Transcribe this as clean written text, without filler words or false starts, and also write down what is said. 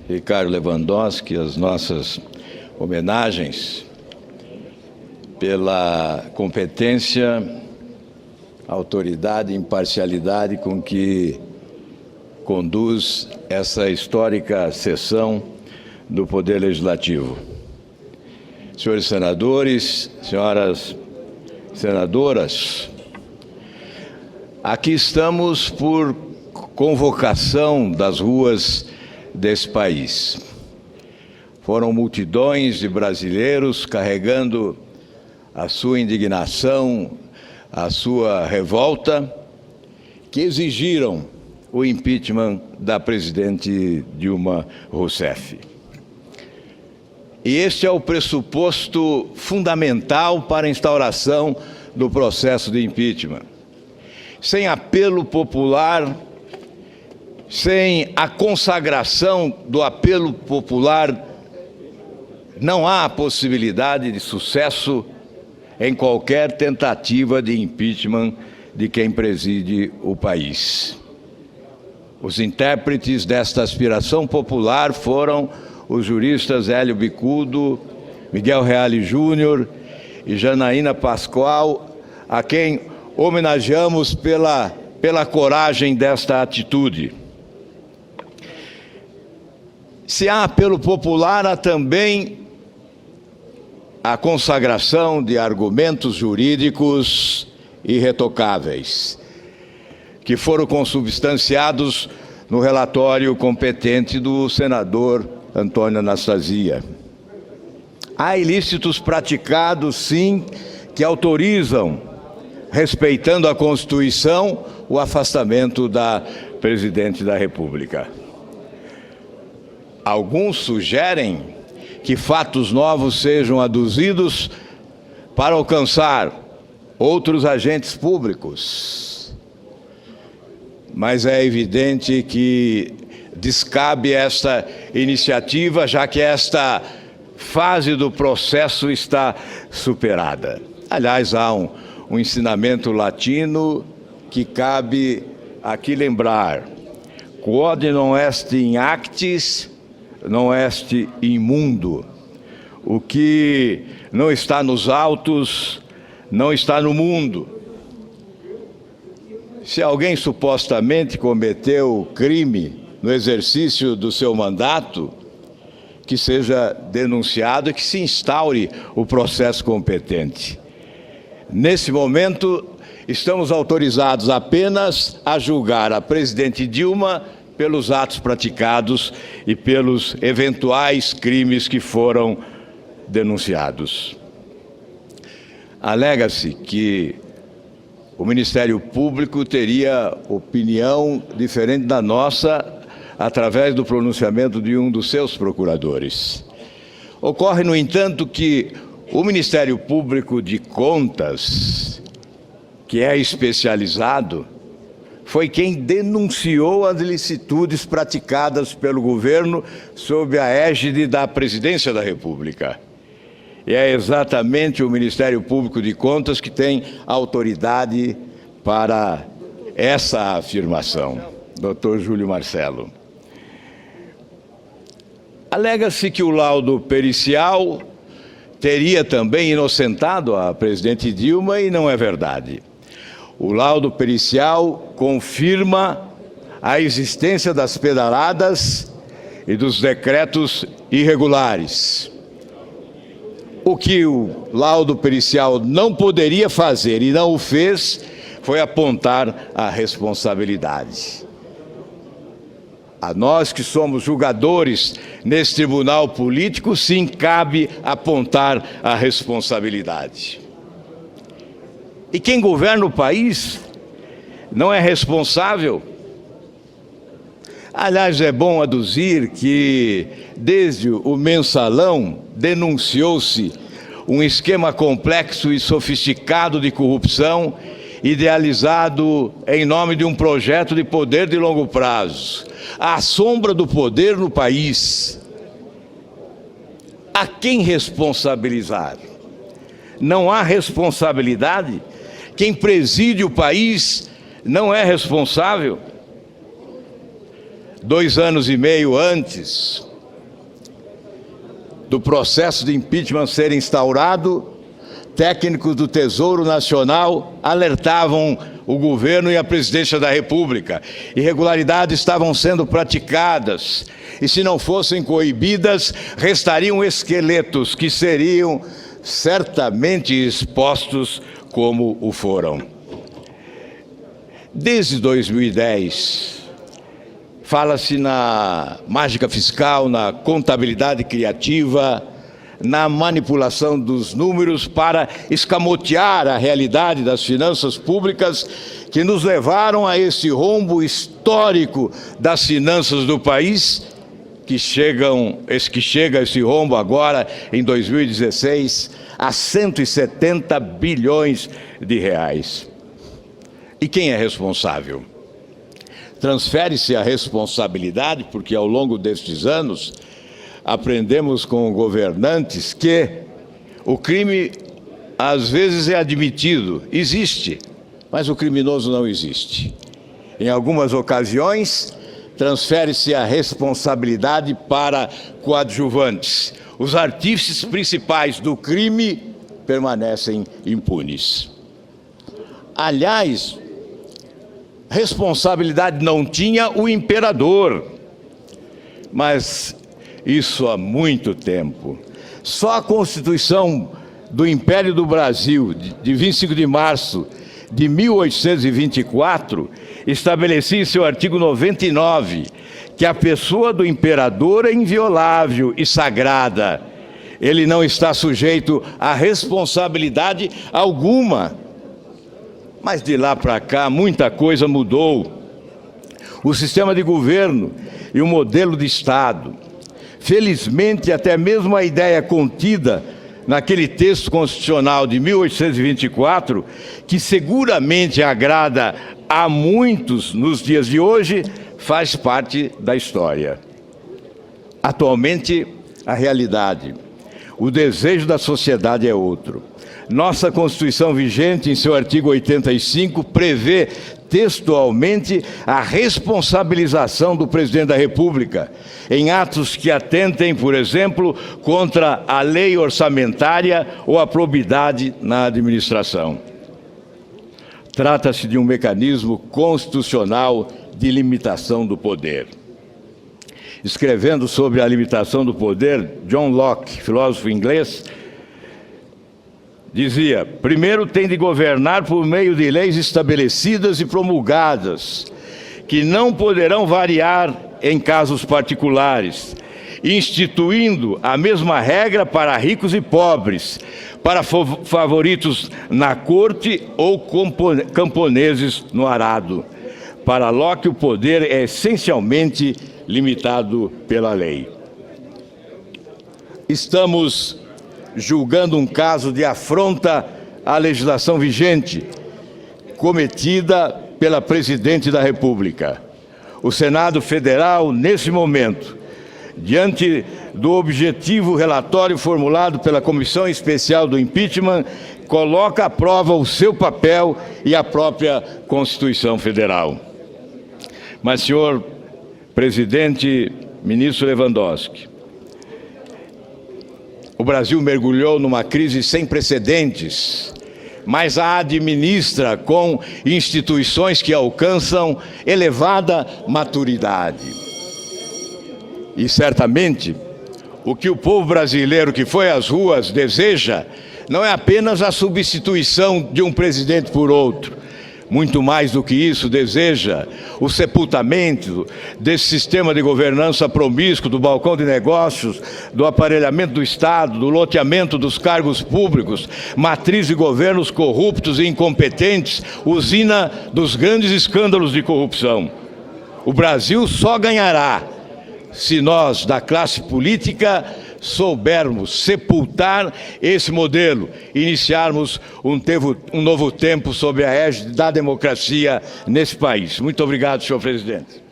Ricardo Lewandowski, as nossas homenagens pela competência, autoridade e imparcialidade com que conduz essa histórica sessão do Poder Legislativo. Senhores senadores, senhoras senadoras, aqui estamos por convocação das ruas desse país. Foram multidões de brasileiros carregando a sua indignação, a sua revolta, que exigiram o impeachment da presidente Dilma Rousseff. E este é o pressuposto fundamental para a instauração do processo de impeachment. Sem apelo popular, sem a consagração do apelo popular, não há possibilidade de sucesso em qualquer tentativa de impeachment de quem preside o país. Os intérpretes desta aspiração popular foram os juristas Hélio Bicudo, Miguel Reale Júnior e Janaína Pascoal, a quem homenageamos pela coragem desta atitude. Se há apelo popular, há também a consagração de argumentos jurídicos irretocáveis, que foram consubstanciados no relatório competente do senador Antônio Anastasia. Há ilícitos praticados, sim, que autorizam, respeitando a Constituição, o afastamento da presidente da República. Alguns sugerem que fatos novos sejam aduzidos para alcançar outros agentes públicos. Mas é evidente que descabe esta iniciativa, já que esta fase do processo está superada. Aliás, há um ensinamento latino que cabe aqui lembrar: quod non est in actis, non est in mundo. O que não está nos autos, não está no mundo. Se alguém supostamente cometeu crime no exercício do seu mandato, que seja denunciado e que se instaure o processo competente. Nesse momento, estamos autorizados apenas a julgar a presidente Dilma pelos atos praticados e pelos eventuais crimes que foram denunciados. Alega-se que o Ministério Público teria opinião diferente da nossa através do pronunciamento de um dos seus procuradores. Ocorre, no entanto, que o Ministério Público de Contas, que é especializado, foi quem denunciou as ilicitudes praticadas pelo governo sob a égide da Presidência da República. E é exatamente o Ministério Público de Contas que tem autoridade para essa afirmação, Dr. Júlio Marcelo. Alega-se que o laudo pericial teria também inocentado a presidente Dilma e não é verdade. O laudo pericial confirma a existência das pedaladas e dos decretos irregulares. O que o laudo pericial não poderia fazer e não o fez foi apontar a responsabilidade. A nós que somos julgadores nesse tribunal político, sim, cabe apontar a responsabilidade. E quem governa o país não é responsável. Aliás, é bom aduzir que, desde o Mensalão, denunciou-se um esquema complexo e sofisticado de corrupção, idealizado em nome de um projeto de poder de longo prazo, à sombra do poder no país. A quem responsabilizar? Não há responsabilidade? Quem preside o país não é responsável? 2 anos e meio antes do processo de impeachment ser instaurado, técnicos do Tesouro Nacional alertavam o governo e a presidência da República. Irregularidades estavam sendo praticadas e, se não fossem coibidas, restariam esqueletos que seriam certamente expostos como o foram. Desde 2010, fala-se na mágica fiscal, na contabilidade criativa, na manipulação dos números para escamotear a realidade das finanças públicas que nos levaram a esse rombo histórico das finanças do país, que chega esse rombo agora, em 2016, a 170 bilhões de reais. E quem é responsável? Transfere-se a responsabilidade, porque ao longo destes anos aprendemos com governantes que o crime às vezes é admitido, existe, mas o criminoso não existe. Em algumas ocasiões, transfere-se a responsabilidade para coadjuvantes. Os artífices principais do crime permanecem impunes. Aliás, responsabilidade não tinha o imperador, mas isso há muito tempo. Só a Constituição do Império do Brasil, de 25 de março de 1824, estabelecia em seu artigo 99 que a pessoa do imperador é inviolável e sagrada. Ele não está sujeito a responsabilidade alguma. Mas de lá para cá, muita coisa mudou. O sistema de governo e o modelo de Estado. Felizmente, até mesmo a ideia contida naquele texto constitucional de 1824, que seguramente agrada a muitos nos dias de hoje, faz parte da história. Atualmente, a realidade, o desejo da sociedade é outro. Nossa Constituição vigente, em seu artigo 85, prevê textualmente a responsabilização do presidente da República em atos que atentem, por exemplo, contra a lei orçamentária ou a probidade na administração. Trata-se de um mecanismo constitucional de limitação do poder. Escrevendo sobre a limitação do poder, John Locke, filósofo inglês, dizia: primeiro tem de governar por meio de leis estabelecidas e promulgadas, que não poderão variar em casos particulares, instituindo a mesma regra para ricos e pobres, para favoritos na corte ou camponeses no arado. Para Locke, o poder é essencialmente limitado pela lei. Estamos julgando um caso de afronta à legislação vigente, cometida pela Presidente da República. O Senado Federal, nesse momento, diante do objetivo relatório formulado pela Comissão Especial do Impeachment, coloca à prova o seu papel e a própria Constituição Federal. Mas, senhor presidente, ministro Lewandowski, o Brasil mergulhou numa crise sem precedentes, mas a administra com instituições que alcançam elevada maturidade. E certamente o que o povo brasileiro que foi às ruas deseja não é apenas a substituição de um presidente por outro. Muito mais do que isso, deseja o sepultamento desse sistema de governança promíscuo, do balcão de negócios, do aparelhamento do Estado, do loteamento dos cargos públicos, matriz de governos corruptos e incompetentes, usina dos grandes escândalos de corrupção. O Brasil só ganhará se nós, da classe política, soubermos sepultar esse modelo, iniciarmos um novo tempo sob a égide da democracia nesse país. Muito obrigado, senhor presidente.